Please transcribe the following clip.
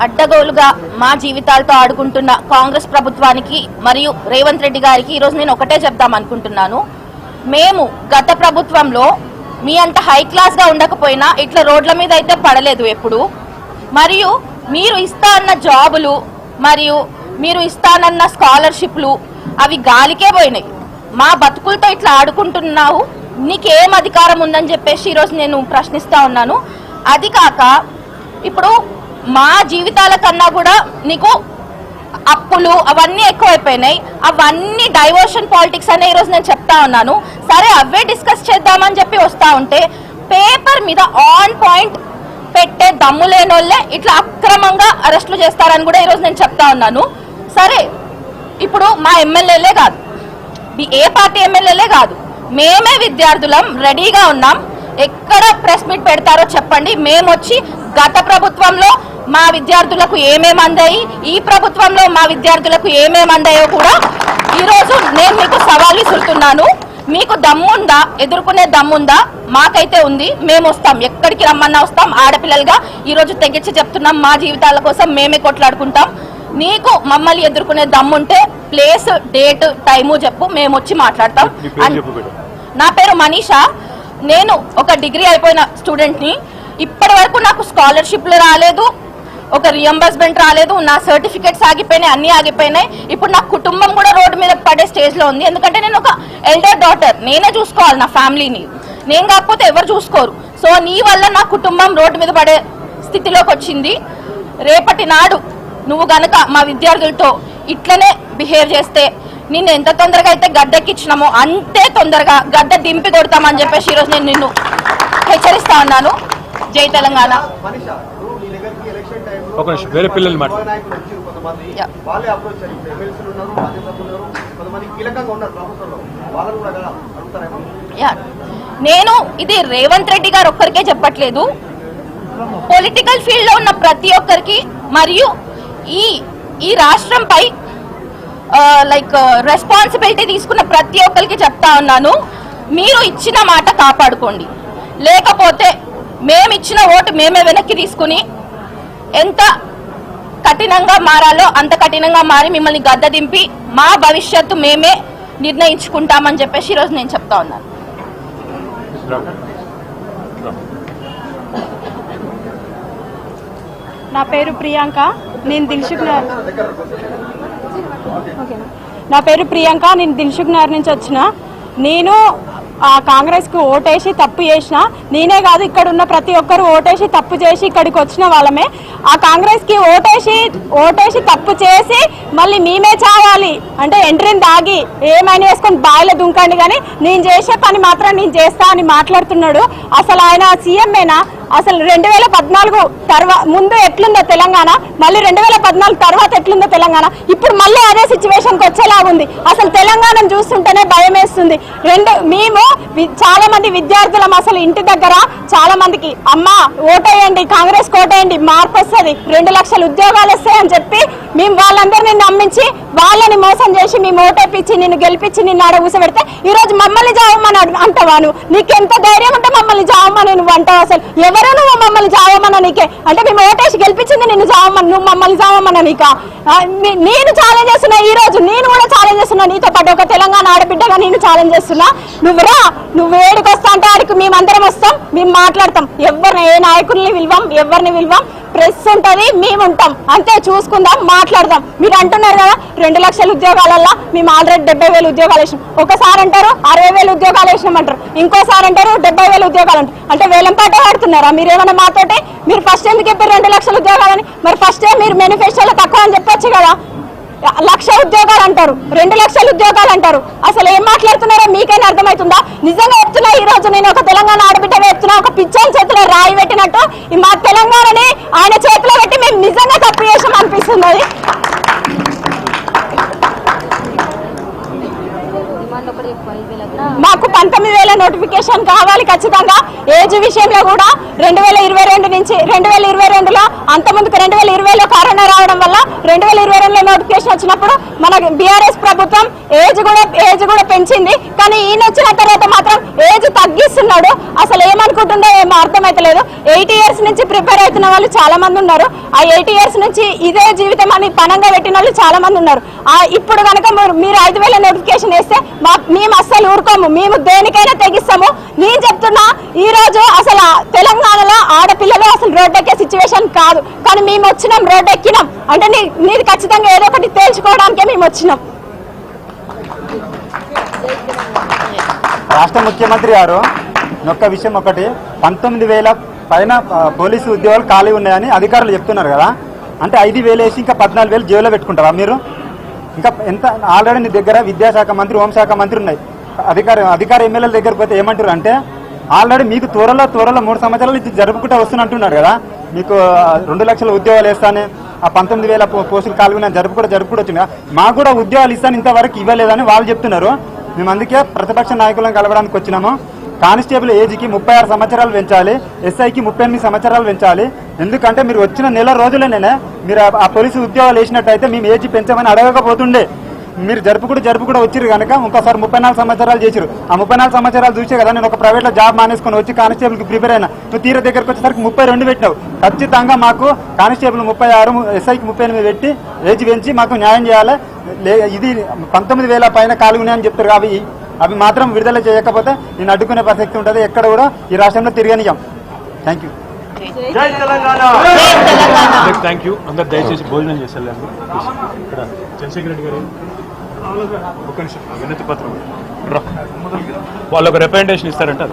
అడ్డగోలుగా మా జీవితాలతో ఆడుకుంటున్న కాంగ్రెస్ ప్రభుత్వానికి మరియు రేవంత్ రెడ్డి గారికి ఈరోజు నేను ఒకటే చెప్దాం అనుకుంటున్నాను. మేము గత ప్రభుత్వంలో మీ అంత హై క్లాస్ గా ఉండకపోయినా ఇట్లా రోడ్ల మీద అయితే పడలేదు ఎప్పుడు. మరియు మీరు ఇస్తా అన్న జాబులు మరియు మీరు ఇస్తానన్న స్కాలర్షిప్లు అవి గాలికే పోయినాయి. మా బతుకులతో ఇట్లా ఆడుకుంటున్నావు, నీకేం అధికారం ఉందని చెప్పేసి ఈరోజు నేను ప్రశ్నిస్తా ఉన్నాను. అది కాక ఇప్పుడు మా జీవితాల కన్నా కూడా నీకు అప్పులు అవన్నీ ఎక్కువైపోయినాయి. అవన్నీ డైవర్షన్ పాలిటిక్స్ అనే ఈరోజు నేను చెప్తా ఉన్నాను. సరే అవే డిస్కస్ చేద్దామని చెప్పి వస్తా ఉంటే పేపర్ మీద ఆన్ పాయింట్ పెట్టే దమ్ము లేనోళ్ళే ఇట్లా అక్రమంగా అరెస్టులు చేస్తారని కూడా ఈరోజు నేను చెప్తా ఉన్నాను. సరే ఇప్పుడు మా ఎమ్మెల్యేలే కాదు, ఏ పార్టీ ఎమ్మెల్యేలే కాదు, మేమే విద్యార్థులం రెడీగా ఉన్నాం. ఎక్కడ ప్రెస్ మీట్ పెడతారో చెప్పండి. మేము వచ్చి గత ప్రభుత్వంలో మా విద్యార్థులకు ఏమేమి అందాయి, ఈ ప్రభుత్వంలో మా విద్యార్థులకు ఏమేమి అందాయో కూడా ఈరోజు నేను మీకు సవాల్ విసురుతున్నాను. మీకు దమ్ముందా, ఎదుర్కొనే దమ్ముందా? మాకైతే ఉంది, మేము వస్తాం, ఎక్కడికి రమ్మన్నా వస్తాం. ఆడపిల్లలుగా ఈరోజు తెగించి చెప్తున్నాం, మా జీవితాల కోసం మేమే కొట్లాడుకుంటాం. నీకు మమ్మల్ని ఎదుర్కొనే దమ్ముంటే ప్లేస్, డేట్, టైము చెప్పు, మేము వచ్చి మాట్లాడతాం. నా పేరు మనీషా, నేను ఒక డిగ్రీ అయిపోయిన స్టూడెంట్ని. ఇప్పటి వరకు నాకు స్కాలర్షిప్లు రాలేదు, ఒక రియంబర్స్మెంట్ రాలేదు, నా సర్టిఫికేట్స్ ఆగిపోయినాయి, అన్నీ ఆగిపోయినాయి. ఇప్పుడు నా కుటుంబం కూడా రోడ్డు మీద పడే స్టేజ్లో ఉంది. ఎందుకంటే నేను ఒక ఎల్డర్ డాటర్, నేనే చూసుకోవాలి నా ఫ్యామిలీని, నేను కాకపోతే ఎవరు చూసుకోరు. సో నీ వల్ల నా కుటుంబం రోడ్డు మీద పడే స్థితిలోకి వచ్చింది. రేపటి నాడు నువ్వు గనక మా విద్యార్థులతో ఇట్లనే బిహేవ్ చేస్తే నిన్ను ఎంత తొందరగా అయితే గద్దెక్కిచ్చినామో అంతే తొందరగా గద్దె దింపి కొడతామని చెప్పేసి ఈరోజు నేను నిన్ను హెచ్చరిస్తా ఉన్నాను. జై తెలంగాణ. నేను ఇది రేవంత్ రెడ్డి గారు ఒక్కరికే చెప్పట్లేదు, పొలిటికల్ ఫీల్డ్ లో ఉన్న ప్రతి ఒక్కరికి మరియు ఈ రాష్ట్రంపై రెస్పాన్సిబిలిటీ తీసుకున్న ప్రతి ఒక్కరికి చెప్తా ఉన్నాను. మీరు ఇచ్చిన మాట కాపాడుకోండి, లేకపోతే మేము ఇచ్చిన ఓటు మేమే వెనక్కి తీసుకుని ఎంత కఠినంగా మారాలో అంత కఠినంగా మారి మిమ్మల్ని గద్ద దింపి మా భవిష్యత్తు మేమే నిర్ణయించుకుంటామని చెప్పేసి ఈరోజు నేను చెప్తా ఉన్నాను. నా పేరు ప్రియాంక, నేను దిల్సుఖ్ నగర్ నుంచి వచ్చిన. నేను కాంగ్రెస్కి ఓటేసి తప్పు చేసిన, నేనే కాదు ఇక్కడ ఉన్న ప్రతి ఒక్కరు ఓటేసి తప్పు చేసి ఇక్కడికి వచ్చిన వాళ్ళమే. ఆ కాంగ్రెస్కి ఓటేసి తప్పు చేసి మళ్ళీ మేమే చావాలి అంటే ఎంట్రీని దాగి ఏమైనా వేసుకొని బాయిలో దుంకండి, కానీ నేను చేసే పని మాత్రం నేను చేస్తా అని మాట్లాడుతున్నాడు. అసలు ఆయన సీఎంఏనా? అసలు 2014 ముందు ఎట్లుందో తెలంగాణ, మళ్ళీ 2014 తర్వాత ఎట్లుందో తెలంగాణ, ఇప్పుడు మళ్ళీ అదే సిచ్యువేషన్కి వచ్చేలాగుంది. అసలు తెలంగాణను చూస్తుంటేనే భయం వేస్తుంది. మేము చాలా మంది విద్యార్థులం, అసలు ఇంటి దగ్గర చాలా మందికి అమ్మ ఓటేయండి, కాంగ్రెస్ ఓటేయండి, మార్పు వస్తుంది, 2 లక్షల ఉద్యోగాలు వస్తాయని చెప్పి మేము వాళ్ళందరినీ నమ్మించి వాళ్ళని మోసం చేసి మేము ఓటేపించి నిన్ను గెలిపించి నిన్ను ఆడ కూసబెడితే ఈరోజు మమ్మల్ని జావమని అంటావా? నువ్వు నీకెంత ధైర్యం ఉంటే మమ్మల్ని జావమని నువ్వు అంటావు? అసలు ఎవరు నువ్వు మమ్మల్ని జావమన్నా నీకే? అంటే మేము ఓటేసి గెలిపించింది నిన్ను జావమని, నువ్వు మమ్మల్ని జావమన్నా నీకా? నేను ఛాలెంజ్ చేస్తున్నా, ఈ రోజు నేను కూడా ఛాలెంజ్ చేస్తున్నా, నీతో పాటు ఒక తెలంగాణ ఆడబిడ్డగా నేను ఛాలెంజ్ చేస్తున్నా. నువ్వు ఏడికి వస్తా అంటే ఆడికి మేమందరం వస్తాం, మేము మాట్లాడతాం. ఏ నాయకుల్ని పిలవం, ఎవరిని పిలవం, ప్రెస్ ఉంటుంది, మేము ఉంటాం, అంతే, చూసుకుందాం, మాట్లాడదాం. మీరు అంటున్నారు కదా 2 లక్షల ఉద్యోగాలల్లో మేము ఆల్రెడీ 70,000 ఉద్యోగాలు వేసినాం. ఒకసారి అంటారు 60,000 ఉద్యోగాలు వేసినామంటారు, ఇంకోసారి అంటారు 70,000 ఉద్యోగాలు అంటారు. అంటే వేలం పాట ఆడుతున్నారా మీరేమన్నా మాతోటి? మీరు ఫస్ట్ ఎందుకు చెప్పారు 2 లక్షల ఉద్యోగాలని? మరి ఫస్టే మీరు మేనిఫెస్టోలో తక్కువ అని చెప్పొచ్చు కదా. 1,00,000 ఉద్యోగాలు అంటారు, 2 లక్షల ఉద్యోగాలు అంటారు. అసలు ఏం మాట్లాడుతున్నారో మీకైనా అర్థమవుతుందా? నిజంగా చెప్తున్నా, ఈ రోజు నేను ఒక తెలంగాణ ఆడబిడ్డ చెప్తున్నా, ఒక పిచ్చోల చేతిలో రాయి పెట్టినట్టు మా తెలంగాణని ఆయన చేతిలో పెట్టి మేము నిజంగా తప్పు చేసాం అనిపిస్తుంది. మాకు 19,000 నోటిఫికేషన్ కావాలి ఖచ్చితంగా. ఏజ్ ఏజ్ విషయంలో కూడా 2022 నుంచి 2022లో అంతకుముందుకు 2020లో కరోనా రావడం వల్ల 2022లో నోటిఫికేషన్ వచ్చినప్పుడు మన బీఆర్ఎస్ ప్రభుత్వం ఏజ్ కూడా పెంచింది. కానీ ఈయన వచ్చిన తర్వాత మాత్రం ఏజ్ తగ్గిస్తున్నాడు. అసలు ఏమనుకుంటుందో ఏమో అర్థమైతలేదు. 80 years నుంచి ప్రిపేర్ అవుతున్న వాళ్ళు చాలా మంది ఉన్నారు. ఆ 80 years నుంచి ఇదే జీవితం అని పనంగా పెట్టిన వాళ్ళు చాలా మంది ఉన్నారు. ఇప్పుడు కనుక మీరు 5,000 నోటిఫికేషన్ వేస్తే మేము అస్సలు ఊరుకోము, మేము దేనికైనా తెగిస్తాము. నేను చెప్తున్నా, ఈ రోజు అసలు తెలంగాణలో ఆడపిల్లలు అసలు రోడ్డు ఎక్కే సిచ్యువేషన్ కాదు. కానీ మేము వచ్చినాం, రోడ్డు ఎక్కినాం అంటే నీది ఖచ్చితంగా ఏదో ఒకటి తేల్చుకోవడానికే మేము వచ్చినాం. రాష్ట్ర ముఖ్యమంత్రి గారు ఒక్క విషయం ఒకటి, 19,000 పైన పోలీసు ఉద్యోగాలు ఖాళీ ఉన్నాయని అధికారులు చెప్తున్నారు కదా. అంటే 5,000 వేసి ఇంకా 14,000 జేబులో పెట్టుకుంటారా మీరు? ఇంకా ఎంత? ఆల్రెడీ నీ దగ్గర విద్యాశాఖ మంత్రి, హోంశాఖ మంత్రి ఉన్నాయి. అధికార ఎమ్మెల్యేల దగ్గర పోతే ఏమంటారు అంటే, ఆల్రెడీ మీకు త్వరలో 3 సంవత్సరాలు ఇది జరుపుకుంటూ వస్తున్నట్టున్నారు కదా. మీకు 2 లక్షల ఉద్యోగాలు వేస్తానే, ఆ 19,000 పోస్టులు ఖాళీ ఉన్నాయి జరుపుకుంటూ వచ్చింది. మాకు కూడా ఉద్యోగాలు ఇస్తాను, ఇంతవరకు ఇవ్వలేదని వాళ్ళు చెప్తున్నారు. మేము అందుకే ప్రతిపక్ష నాయకులను కలవడానికి వచ్చినాము. కానిస్టేబుల్ ఏజ్కి 36 సంవత్సరాలు పెంచాలి, ఎస్ఐకి 38 సంవత్సరాలు పెంచాలి. ఎందుకంటే మీరు వచ్చిన నెల రోజులనే మీరు ఆ పోలీసు ఉద్యోగాలు వేసినట్టయితే మేము ఏజ్ పెంచమని అడగకపోతుండే. మీరు జరుపుకుంటూ వచ్చిరు కనుక ఇంకోసారి 34 సంవత్సరాలు చేసిరు. ఆ 34 సంవత్సరాలు చూసే కదా నేను ఒక ప్రైవేట్లో జాబ్ మానేసుకొని వచ్చి కానిస్టేబుల్కి ప్రిపేర్ అయినా. నువ్వు తీర దగ్గరకు వచ్చేసరికి 32 పెట్టినావు. ఖచ్చితంగా మాకు కానిస్టేబుల్ 36, ఎస్ఐకి 38 పెట్టి ఏజ్ పెంచి మాకు న్యాయం చేయాలి. ఇది 19,000 పైన ఖాళీ ఉన్నాయని చెప్తారు. అవి మాత్రం విడుదల చేయకపోతే నేను అడ్డుకునే ప్రసక్తి ఉంటుంది. ఎక్కడ కూడా ఈ రాష్ట్రంలో తిరగనియం. Thank you. జై తెలంగాణ. Thank you. అందరు దయచేసి భోజనం చేసేళ్ళండి. ఇక్కడ చంద్రశేఖర్ రెడ్డి గారు ఒక నిమిషం వినతి పత్రం వాళ్ళు ఒక రిప్రజెంటేషన్ ఇస్తారంట.